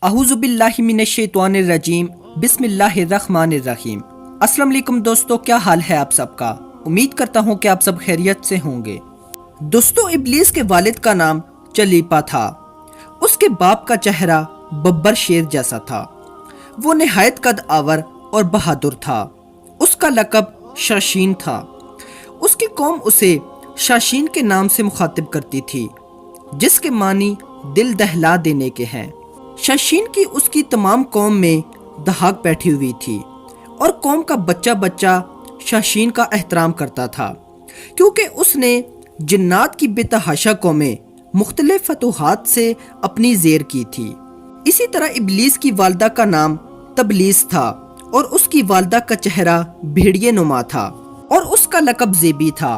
अऊज़ु बिल्लाहि मिनश्शैतानिर्रजीम बिस्मिल्लाहिर्रहमानिर्रहीम। अस्सलाम वालेकुम दोस्तों, क्या हाल है आप सबका। उम्मीद करता हूँ कि आप सब खैरियत से होंगे। दोस्तों, इब्लीस के वालिद का नाम चलीपा था। उसके बाप का चेहरा बब्बर शेर जैसा था। वो निहायत कद आवर और बहादुर था। उसका लक़ब शाशीन था। उसकी कौम उसे शाशीन के नाम से मुखातिब करती थी, जिसके मानी दिल दहला देने के हैं। शाशीन की उसकी तमाम कौम में दहाक बैठी हुई थी और कौम का बच्चा बच्चा शाशीन का एहतराम करता था, क्योंकि उसने जिन्नात की बेतहाशा कौमें मुख्तलिफ फतूहात से अपनी ज़ेर की थी। इसी तरह इब्लीस की वालदा का नाम तबलीस था और उसकी वालदा का चेहरा भेड़िए नुमा था और उसका लक़ब ज़ेबी था।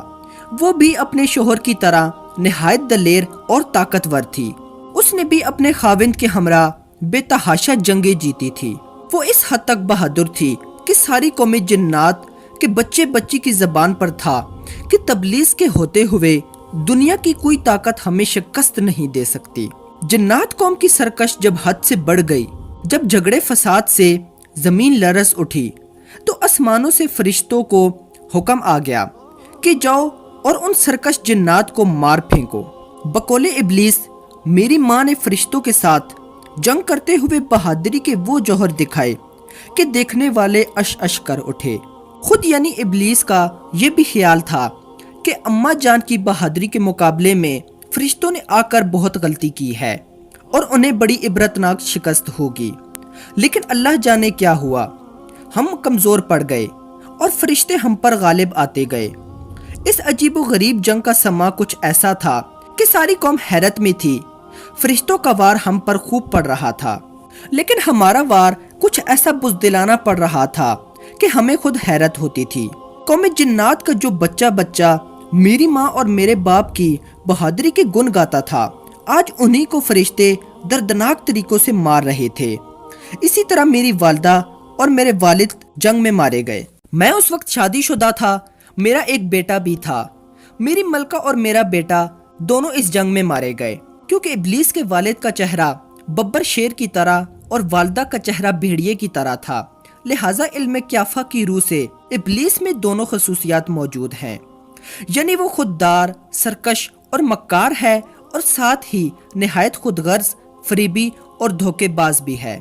वो भी अपने शोहर की तरह निहायत दलेर और ताकतवर थी। उसने भी अपने खाविंद के हमरा बेतहाशा जंगें जीती थी। वो इस हद तक बहादुर थी कि सारी कौमी जिन्नात के बच्चे बच्ची की ज़बान पर था कि तबलीस के होते हुए दुनिया की कोई ताकत हमें शिकस्त नहीं दे सकती। जिन्नात कौम की सरकश जब हद से बढ़ गई, जब झगड़े फसाद से ज़मीन लरस उठी, तो आसमानों से फरिश्तों को हुक्म आ गया कि जाओ और उन सरकश जिन्नात को मार फेंको। बकौले इब्लीस, मेरी माँ ने फरिश्तों के साथ जंग करते हुए बहादुरी के वो जौहर दिखाए कि देखने वाले अश अश कर उठे। खुद यानी इब्लीस का ये भी ख्याल था कि अम्मा जान की बहादुरी के मुकाबले में फरिश्तों ने आकर बहुत गलती की है और उन्हें बड़ी इबरतनाक शिकस्त होगी। लेकिन अल्लाह जाने क्या हुआ, हम कमज़ोर पड़ गए और फरिश्ते हम पर गालिब आते गए। इस अजीब व गरीब जंग का समा कुछ ऐसा था कि सारी कौम हैरत में थी। फरिश्तों का वार हम पर खूब पड़ रहा था, लेकिन हमारा वार कुछ ऐसा बुज़दिलाना पड़ रहा था कि हमें खुद हैरत होती थी। कौम जिन्नात का जो बच्चा बच्चा मेरी माँ और मेरे बाप की बहादुरी के गुण गाता था, आज उन्हीं को फरिश्ते दर्दनाक तरीकों से मार रहे थे। इसी तरह मेरी वालदा और मेरे वालिद जंग में मारे गए। मैं उस वक्त शादीशुदा था। मेरा एक बेटा भी था। मेरी मलका और मेरा बेटा दोनों इस जंग में मारे गए, क्योंकि इब्लीस के वालिद का चेहरा बब्बर शेर की तरह और वालदा का चेहरा भेड़िए की तरह था। लिहाजा इल्म क्याफा की रूह से इब्लीस में दोनों खसूसियात मौजूद हैं, यानी वो खुददार, सरकश और मक्कार है और साथ ही निहायत खुदगर्ज, फरीबी और धोखेबाज भी है।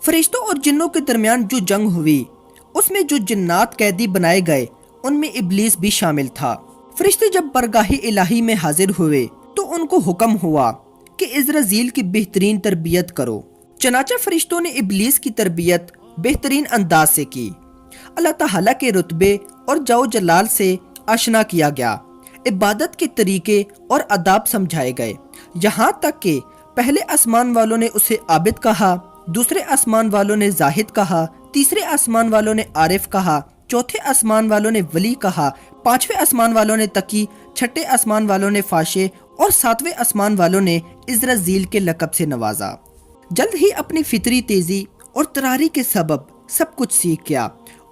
फरिश्तों और जिन्नों के दरमियान जो जंग हुई, उसमें जो जिन्नात कैदी बनाए गए, उनमें इब्लीस भी शामिल था। फरिश्ते जब बरगाही इलाही में हाजिर हुए तो उनको हुक्म हुआ कि इज़राज़ील की बेहतरीन तरबियत करो। चनाचा फरिश्तों ने इब्लीस की तरबियत बेहतरीन अंदाज से की। अल्लाह ताला के रुतबे और जाओ जलाल से आशना किया गया। इबादत के तरीके और अदाब समझाए गए। यहाँ तक कि पहले आसमान वालों ने उसे आबिद कहा, दूसरे आसमान वालों ने जाहिद कहा, तीसरे आसमान वालों ने आरिफ कहा, चौथे आसमान वालों ने वली कहा, पांचवें आसमान वालों ने तकी, छठे आसमान वालों ने फाशे और सातवें आसमान वालों ने इज़राज़ील के लक़ब से नवाजा। जल्द ही अपनी फितरी तेजी और तरारी के सबब सब कुछ सीख गया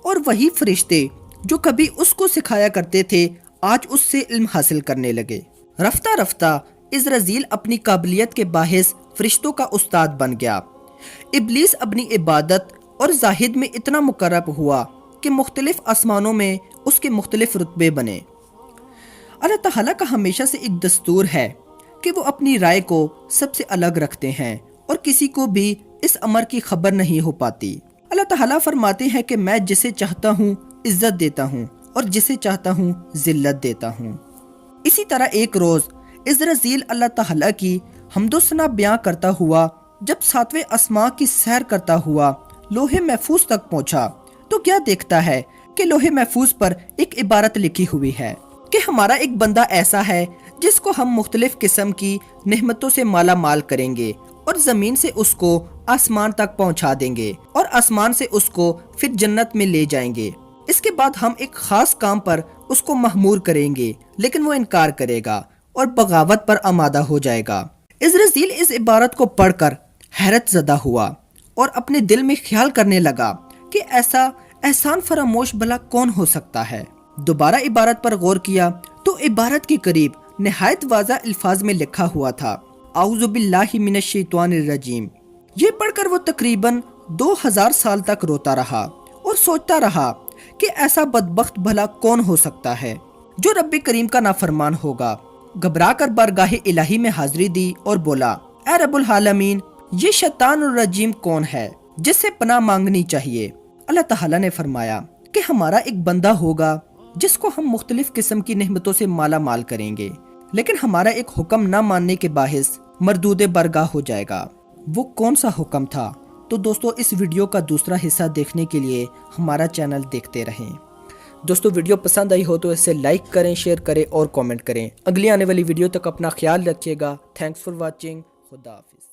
और वही फरिश्ते जो कभी उसको सिखाया करते थे, आज उससे इल्म हासिल करने लगे। रफ्ता रफ्ता इज़राज़ील अपनी काबिलियत के बाहिस फरिश्तों का उस्ताद बन गया। इब्लीस अपनी इबादत और जाहिद में इतना मुकर्रब हुआ कि मुख्तलिफ आसमानों में उसके मुख्तलिफ रुतबे बने। अल्लाह ताला का हमेशा से एक दस्तूर है कि वो अपनी राय को सबसे अलग रखते हैं और किसी को भी इस अमर की खबर नहीं हो पाती। अल्लाह ताला फरमाते हैं कि मैं जिसे चाहता हूँ इज्जत देता हूँ और जिसे चाहता हूँ जिल्लत देता हूँ। इसी तरह एक रोज़ इज़राज़ील अल्लाह ताला की हम्दो-सना बयां करता हुआ जब सातवें आसमां की सैर करता हुआ लोहे महफूज तक पहुँचा, तो क्या देखता है कि लोहे महफूज पर एक इबारत लिखी हुई है कि हमारा एक बंदा ऐसा है जिसको हम मुख्तलिफ किस्म की नेमतों से माला माल करेंगे और ज़मीन से उसको आसमान तक पहुंचा देंगे और आसमान से उसको फिर जन्नत में ले जाएंगे। इसके बाद हम एक खास काम पर उसको महमूर करेंगे, लेकिन वो इनकार करेगा और बगावत पर आमादा हो जाएगा। इज़राज़ील इस इबारत को पढ़कर हैरत ज़दा हुआ और अपने दिल में ख्याल करने लगा कि ऐसा एहसान फरामोश भला कौन हो सकता है। दोबारा इबारत पर गौर किया तो इबारत के करीब निहायत वाज़ा अल्फाज में लिखा हुआ था, आऊज़ु बिल्लाहि मिनश्शैतानिर्रजीम, یہ پڑھ کر وہ تقریباً 2000 سال تک روتا رہا اور سوچتا رہا کہ ایسا بدبخت بھلا کون ہو سکتا ہے جو رب کریم کا نافرمان ہوگا۔ گھبرا کر بارگاہ الہی میں حاضری دی اور بولا، اے رب العالمین، یہ شیطان الرجیم کون ہے جس سے پناہ مانگنی چاہیے؟ اللہ تعالیٰ نے فرمایا کہ ہمارا ایک بندہ ہوگا جس کو ہم مختلف قسم کی نعمتوں سے مالا مال کریں گے، لیکن ہمارا ایک حکم نہ ماننے کے باعث مردود برگاہ ہو جائے گا۔ وہ کون سا حکم تھا؟ تو دوستو اس ویڈیو کا دوسرا حصہ دیکھنے کے لیے ہمارا چینل دیکھتے رہیں۔ دوستو ویڈیو پسند آئی ہو تو اسے لائک کریں، شیئر کریں اور کامنٹ کریں۔ اگلی آنے والی ویڈیو تک اپنا خیال رکھیے گا۔ Thanks for watching. خدا حافظ۔